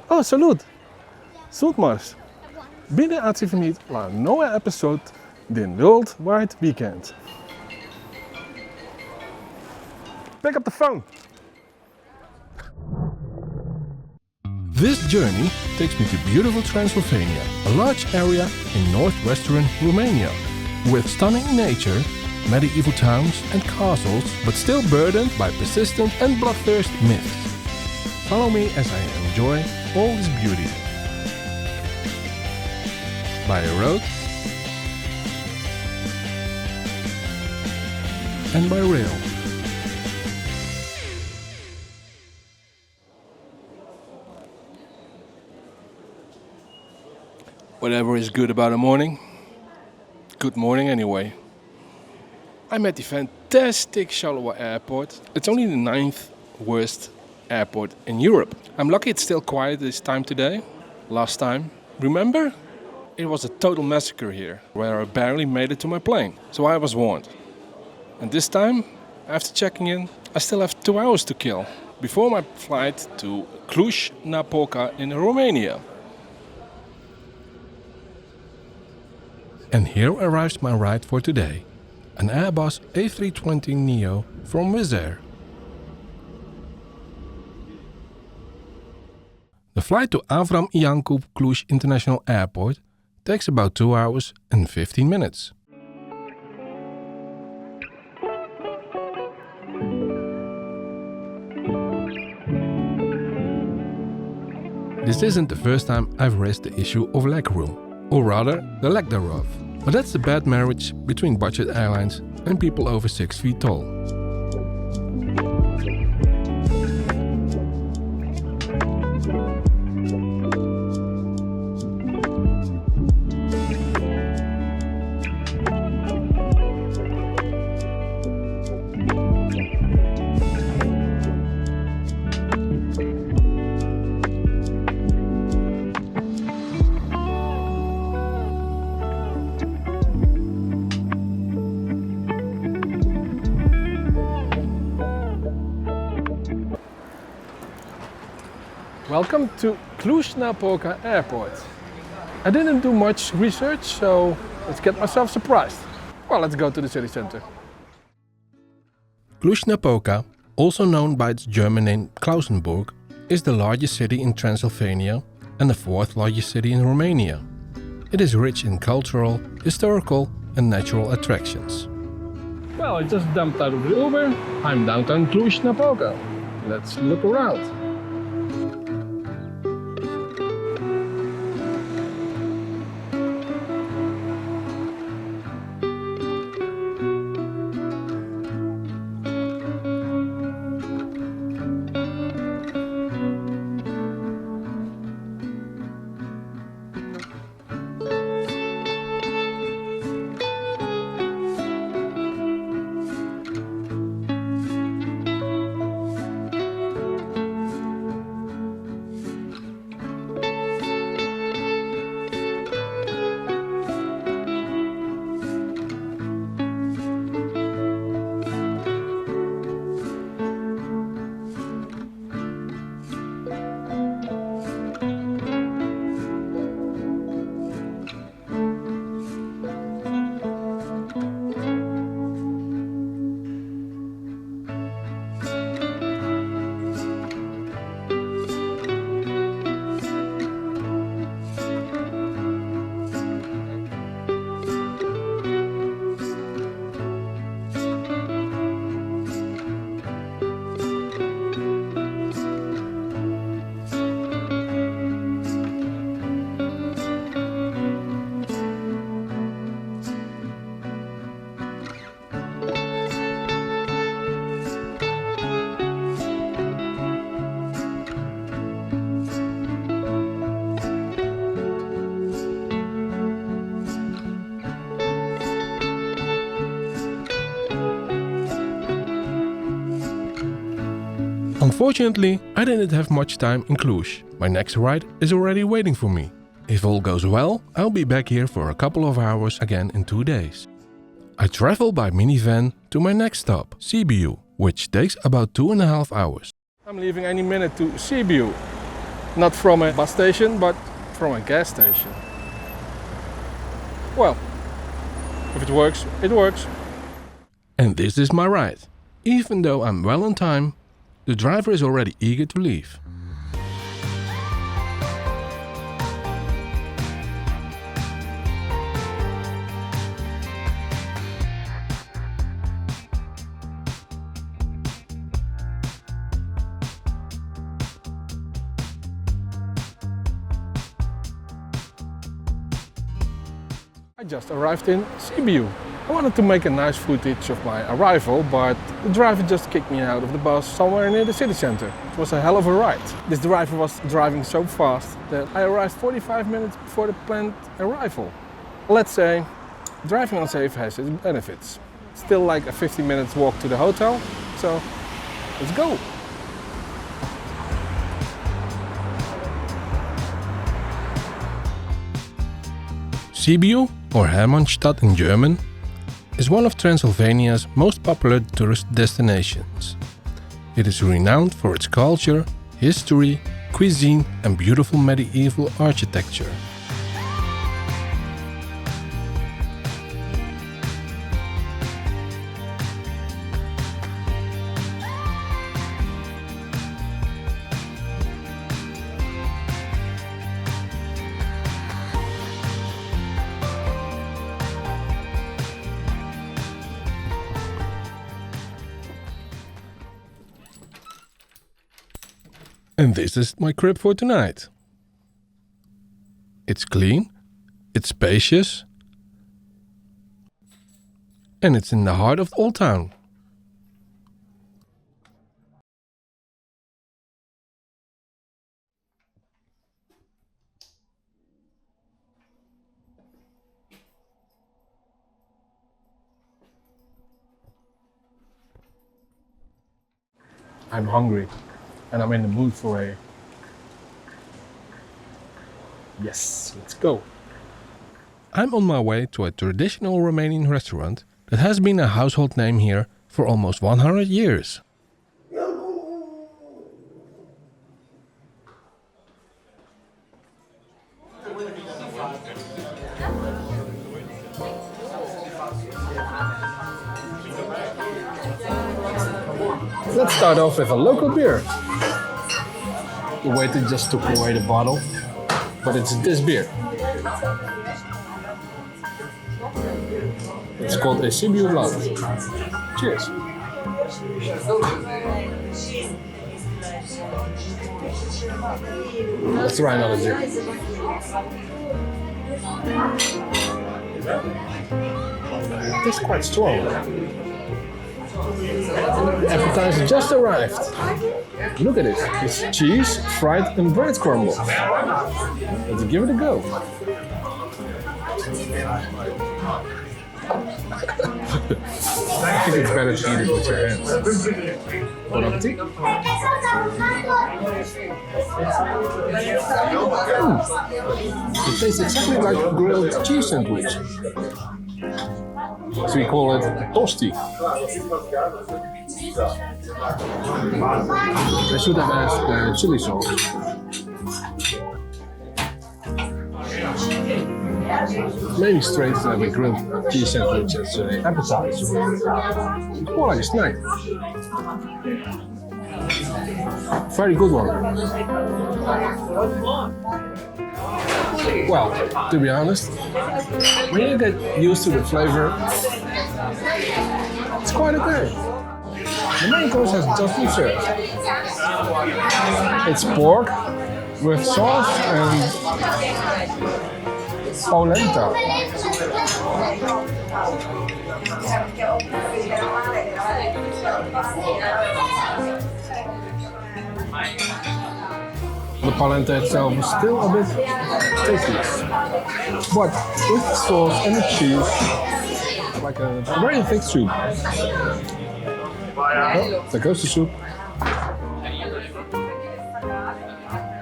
Oh, salut! Sunt Mars. Bine ați venit la un nou episod din Worldwide Weekend. Pick up the phone! This journey takes me to beautiful Transylvania, a large area in northwestern Romania, with stunning nature, medieval towns and castles, but still burdened by persistent and bloodthirsty myths. Follow me as I enjoy all this beauty. By road and by rail. Whatever is good about a morning, good morning anyway. I'm at the fantastic Charleroi airport. It's only the 9th worst airport in Europe. I'm lucky it's still quiet this time today. Last time, remember? It was a total massacre here, where I barely made it to my plane. So I was warned. And this time, after checking in, I still have 2 hours to kill before my flight to Cluj-Napoca in Romania. And here arrives my ride for today, an Airbus A320neo from Wizz Air. The flight to Avram Iancu Cluj International Airport takes about 2 hours and 15 minutes. This isn't the first time I've raised the issue of legroom, or rather the lack thereof. But that's the bad marriage between budget airlines and people over 6 feet tall. Welcome to Cluj-Napoca Airport. I didn't do much research, so let's get myself surprised. Well, let's go to the city center. Cluj-Napoca, also known by its German name Klausenburg, is the largest city in Transylvania and the 4th largest city in Romania. It is rich in cultural, historical and natural attractions. Well, I just jumped out of the Uber. I'm downtown Cluj-Napoca. Let's look around. Unfortunately, I didn't have much time in Cluj. My next ride is already waiting for me. If all goes well, I'll be back here for a couple of hours again in 2 days. I travel by minivan to my next stop, Sibiu, which takes about 2.5 hours. I'm leaving any minute to Sibiu. Not from a bus station, but from a gas station. Well, if it works, it works. And this is my ride. Even though I'm well on time, the driver is already eager to leave. I just arrived in Sibiu. I wanted to make a nice footage of my arrival, but the driver just kicked me out of the bus somewhere near the city center. It was a hell of a ride. This driver was driving so fast that I arrived 45 minutes before the planned arrival. Let's say, driving unsafe has its benefits. Still like a 15 minutes walk to the hotel, so let's go. Sibiu, or Hermannstadt in German, is one of Transylvania's most popular tourist destinations. It is renowned for its culture, history, cuisine and beautiful medieval architecture. And this is my crib for tonight. It's clean, it's spacious, and it's in the heart of Old Town. I'm hungry. And I'm in the mood for a... Yes, let's go. I'm on my way to a traditional Romanian restaurant that has been a household name here for almost 100 years. Let's start off with a local beer. The waiter just took away the bottle, but it's this beer. It's called a Sibiu Blond. Cheers. Let's try another drink. It's quite strong. The appetizer just arrived. Look at it. It's cheese, fried and bread crumble. Let's give it a go. I think it's better to eat it with your hands. Bon appetit. It tastes exactly like a grilled cheese sandwich. So we call it tosti. I should have asked chili sauce. Maybe straight with grilled cheese sandwich as an appetizer. It's more like a snack. Very good one. Well, to be honest, when you get used to the flavor, it's quite okay. The main course has just been served. It's pork with sauce and polenta. The polenta itself is still a bit tasteless, but with the sauce and the cheese, like a very thick soup. Oh, there goes the soup.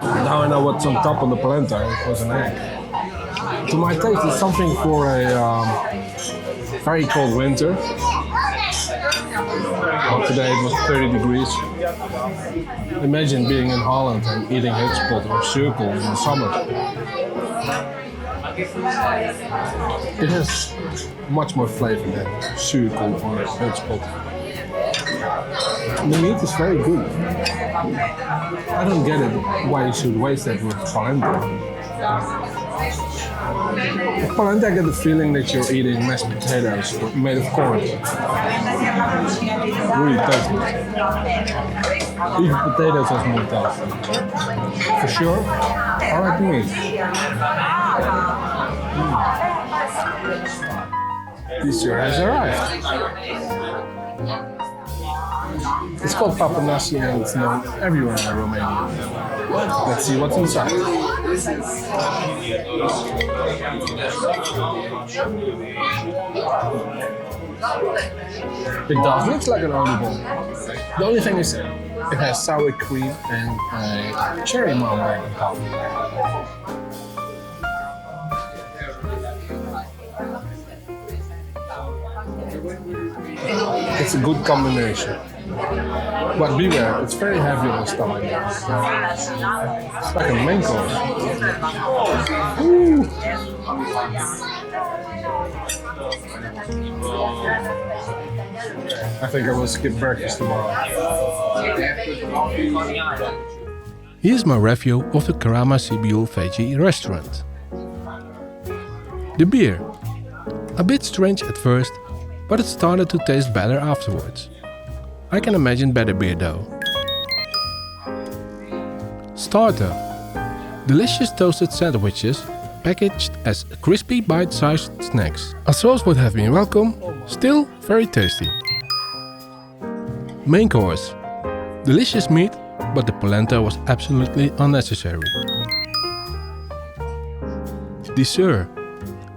Now I know what's on top of the polenta. It was an egg. To my taste, it's something for a very cold winter. Well, today it was 30 degrees. Imagine being in Holland and eating hutspot or cirkel in the summer. It has much more flavor than cirkel or hutspot. The meat is very good. I don't get it why you should waste that with polenta. With polenta, I get the feeling that you're eating mashed potatoes made of corn. Really tasty. Even potatoes has more taste. For sure, I like the meat. Dessert has arrived. It's called papanasi and it's known everywhere in Romania. Let's see what's inside. It does look like an olive. The only thing is it has sour cream and a cherry marmalade on top. It's a good combination. But beware, it's very heavy on the stomach. It's like a main course. Ooh. I think I will skip breakfast tomorrow. Here's my review of the Karama Sibiu veggie restaurant. The beer. A bit strange at first, but it started to taste better afterwards. I can imagine better beer though. Starter. Delicious toasted sandwiches packaged as crispy bite-sized snacks. A sauce would have been welcome, still very tasty. Main course. Delicious meat, but the polenta was absolutely unnecessary. Dessert.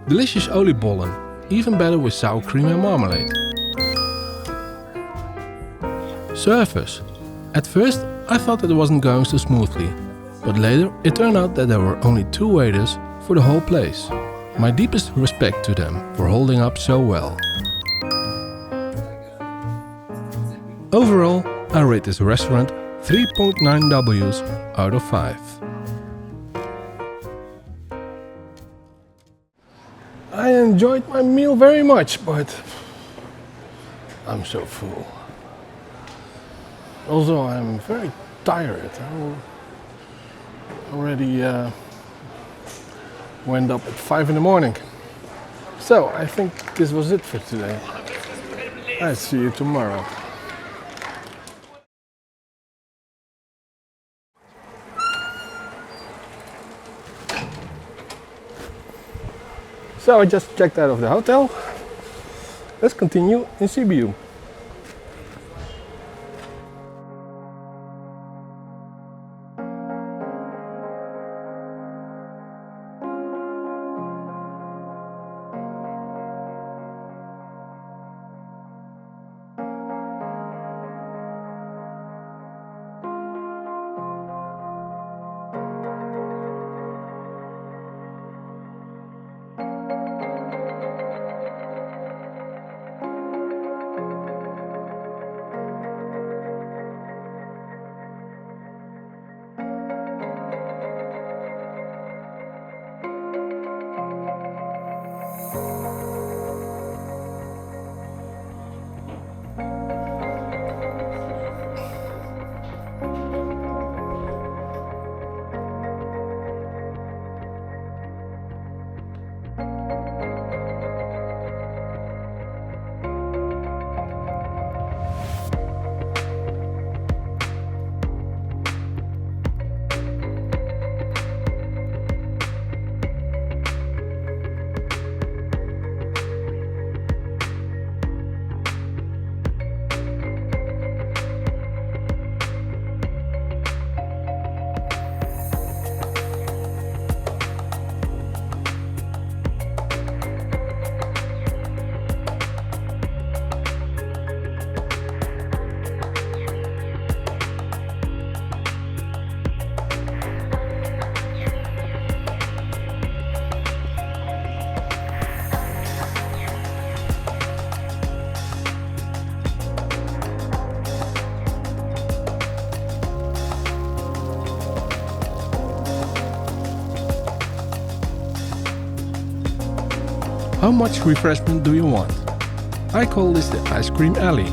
Delicious oliebollen, even better with sour cream and marmalade. Service. At first I thought it wasn't going so smoothly, but later it turned out that there were only 2 waiters for the whole place. My deepest respect to them for holding up so well. Overall, I rate this restaurant 3.9 W's out of 5. I enjoyed my meal very much, but I'm so full. Also, I'm very tired. I already went up at 5 in the morning. So, I think this was it for today. I'll see you tomorrow. So, I just checked out of the hotel. Let's continue in Sibiu. How much refreshment do you want? I call this the ice cream alley.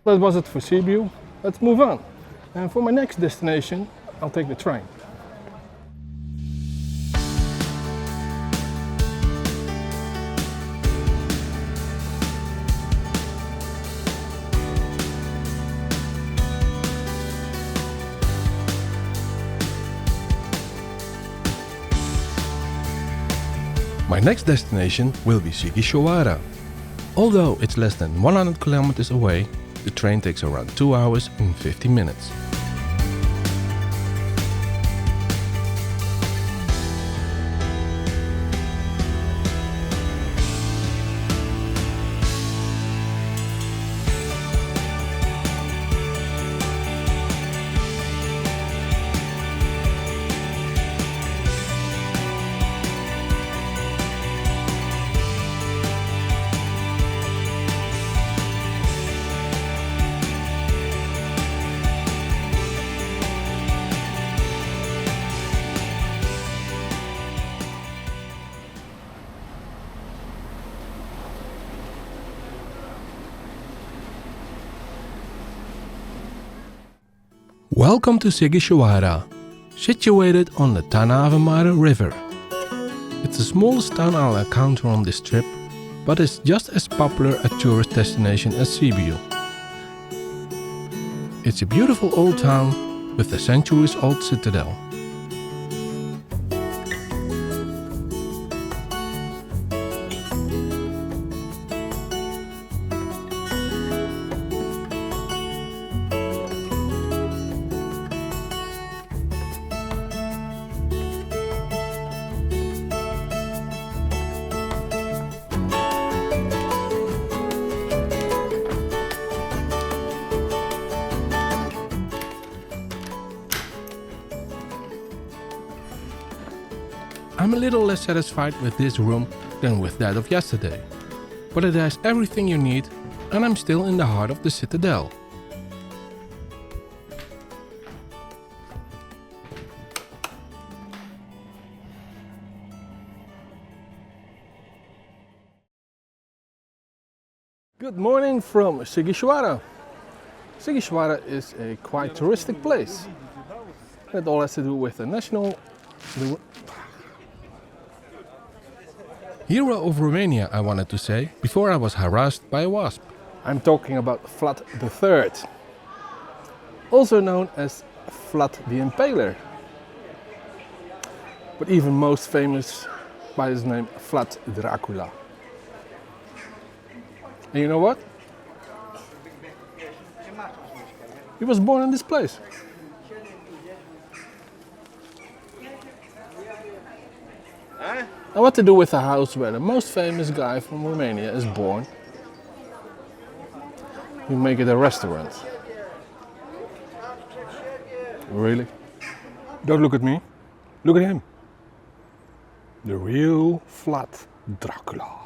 That was it for Sibiu. Let's move on. And for my next destination, I'll take the train. My next destination will be Sighisoara. Although it's less than 100 kilometers away, the train takes around 2 hours and 50 minutes. Welcome to Sighisoara, situated on the Transylvanian river. It's the smallest town I'll encounter on this trip, but it's just as popular a tourist destination as Sibiu. It's a beautiful old town with a centuries-old citadel. I'm a little less satisfied with this room than with that of yesterday, but it has everything you need and I'm still in the heart of the citadel. Good morning from Sighisoara. Sighisoara is a quite touristic place. It all has to do with the hero of Romania, I wanted to say, before I was harassed by a wasp. I'm talking about Vlad III, also known as Vlad the Impaler, but even most famous by his name Vlad Dracula. And you know what? He was born in this place. And what to do with a house where the most famous guy from Romania is born? You make it a restaurant. Really? Don't look at me. Look at him. The real Vlad Dracula.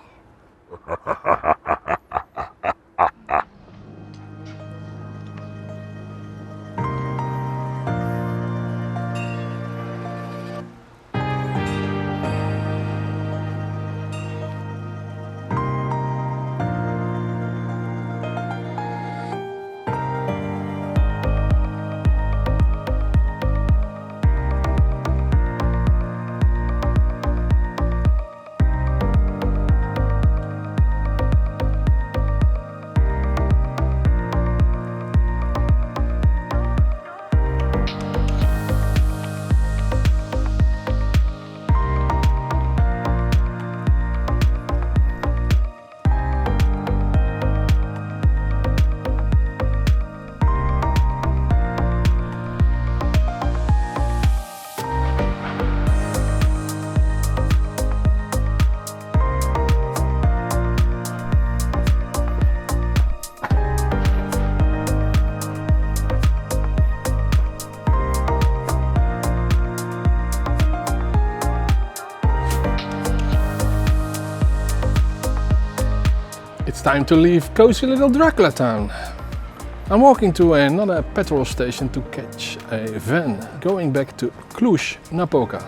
It's time to leave cozy little Dracula town. I'm walking to another petrol station to catch a van going back to Cluj-Napoca.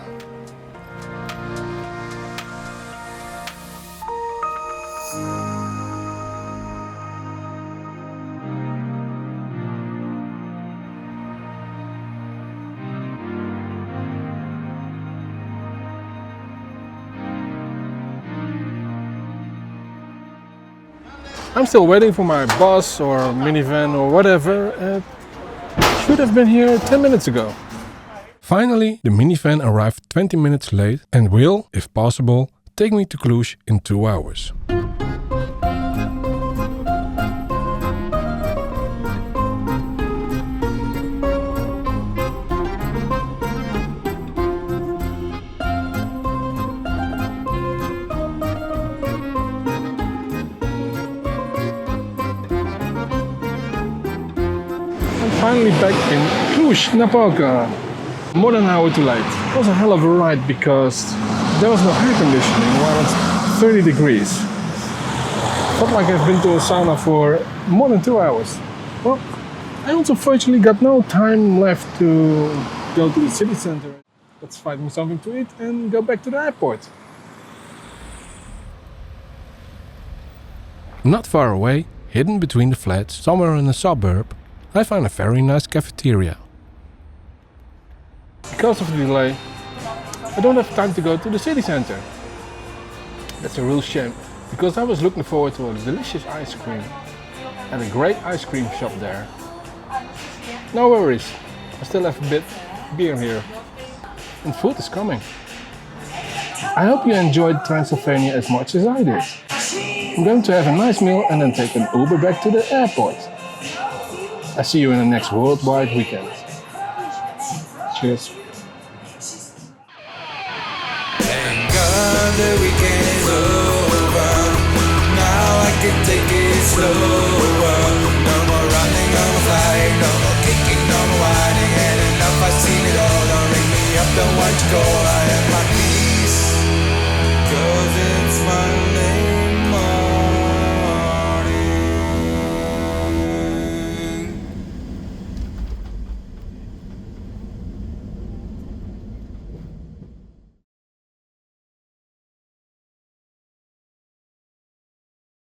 I'm still waiting for my bus or minivan or whatever. It should have been here 10 minutes ago. Finally, the minivan arrived 20 minutes late and will, if possible, take me to Cluj in 2 hours. Finally back in Cluj-Napoca. More than an hour too late. It was a hell of a ride because there was no air conditioning while it's 30 degrees. Felt like I've been to a sauna for more than 2 hours. Well, I also fortunately got no time left to go to the city center. Let's find me something to eat and go back to the airport. Not far away, hidden between the flats, somewhere in a suburb, I found a very nice cafeteria. Because of the delay, I don't have time to go to the city center. That's a real shame, because I was looking forward to a delicious ice cream and a great ice cream shop there. No worries, I still have a bit beer here. And food is coming. I hope you enjoyed Transylvania as much as I did. I'm going to have a nice meal and then take an Uber back to the airport. I see you in the next worldwide weekend. Cheers. Thank God the weekend is over. Now I can take it slower. No more running on the flight, no more kicking, no more whining. Had enough, I've seen it all. Don't ring me up, don't want you go.